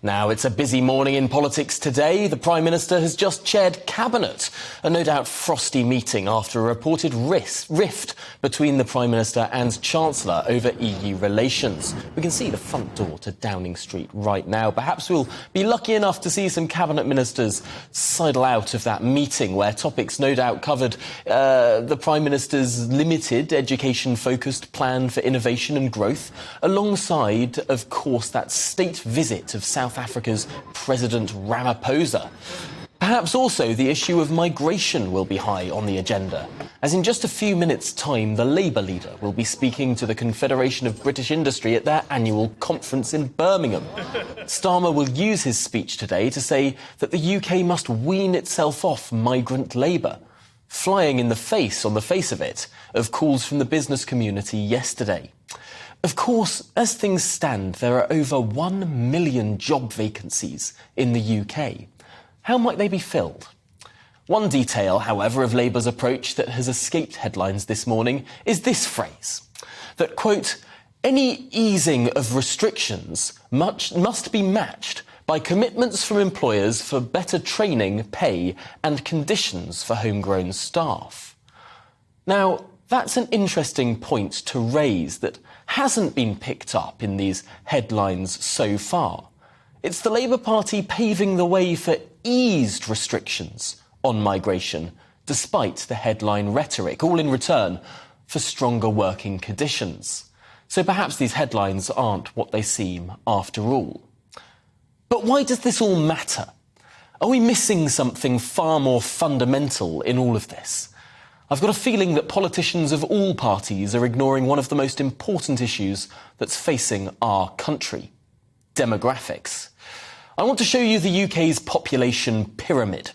Now, it's a busy morning in politics today. The Prime Minister has just chaired Cabinet, a no doubt frosty meeting after a reported rift between the Prime Minister and Chancellor over EU relations. We can see the front door to Downing Street right now. Perhaps we'll be lucky enough to see some Cabinet Ministers sidle out of that meeting, where topics no doubt covered the Prime Minister's limited education-focused plan for innovation and growth, alongside, of course, that state visit of South Africa's President Ramaphosa. Perhaps also the issue of migration will be high on the agenda, as in just a few minutes' time the Labour leader will be speaking to the Confederation of British Industry at their annual conference in Birmingham. Starmer will use his speech today to say that the UK must wean itself off migrant labour, flying in the face, on the face of it, of calls from the business community yesterday. Of course, as things stand, there are over 1 million job vacancies in the UK. How might they be filled? One detail, however, of Labour's approach that has escaped headlines this morning is this phrase, that, quote, any easing of restrictions must be matched by commitments from employers for better training, pay and conditions for homegrown staff. Now, that's an interesting point to raise that hasn't been picked up in these headlines so far. It's the Labour Party paving the way for eased restrictions on migration, despite the headline rhetoric, all in return for stronger working conditions. So perhaps these headlines aren't what they seem after all. But why does this all matter? Are we missing something far more fundamental in all of this? I've got a feeling that politicians of all parties are ignoring one of the most important issues that's facing our country: demographics. I want to show you the UK's population pyramid.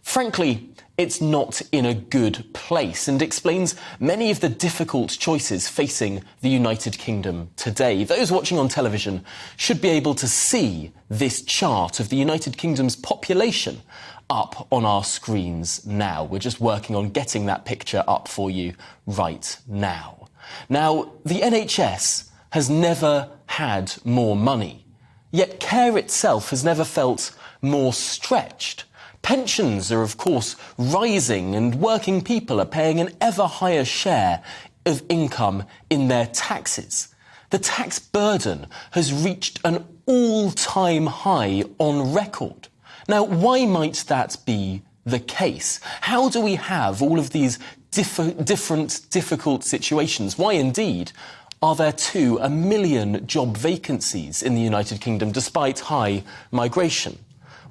Frankly, it's not in a good place and explains many of the difficult choices facing the United Kingdom today. Those watching on television should be able to see this chart of the United Kingdom's population up on our screens now. We're just working on getting that picture up for you right now. Now, the NHS has never had more money, yet care itself has never felt more stretched. Pensions are, of course, rising, and working people are paying an ever higher share of income in their taxes. The tax burden has reached an all-time high on record. Now, why might that be the case? How do we have all of these different difficult situations? Why, indeed, are there 1 million job vacancies in the United Kingdom despite high migration?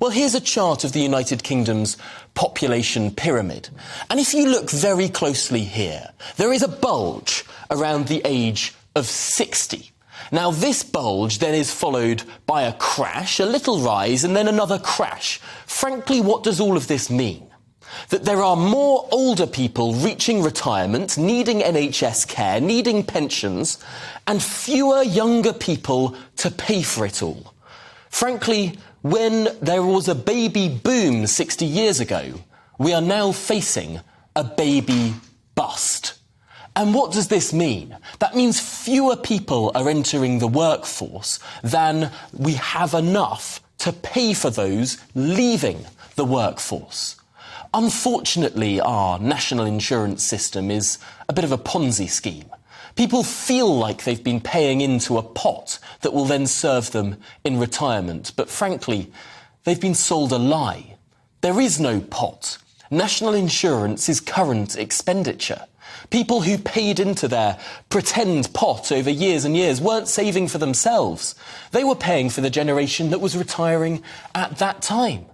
Well, here's a chart of the United Kingdom's population pyramid. And if you look very closely here, there is a bulge around the age of 60. Now, this bulge then is followed by a crash, a little rise, and then another crash. Frankly, what does all of this mean? That there are more older people reaching retirement, needing NHS care, needing pensions, and fewer younger people to pay for it all. Frankly, when there was a baby boom 60 years ago, we are now facing a baby bust. And what does this mean? That means fewer people are entering the workforce than we have enough to pay for those leaving the workforce. Unfortunately, our national insurance system is a bit of a Ponzi scheme. People feel like they've been paying into a pot that will then serve them in retirement. But frankly, they've been sold a lie. There is no pot. National insurance is current expenditure. People who paid into their pretend pot over years and years weren't saving for themselves. They were paying for the generation that was retiring at that time.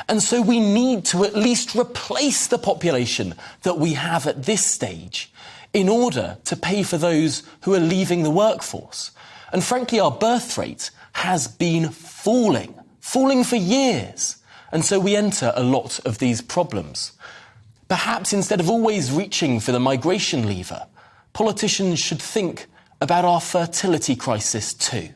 And so we need to at least replace the population that we have at this stage in order to pay for those who are leaving the workforce. And frankly, our birth rate has been falling for years. And so we enter a lot of these problems. Perhaps instead of always reaching for the migration lever, politicians should think about our fertility crisis too.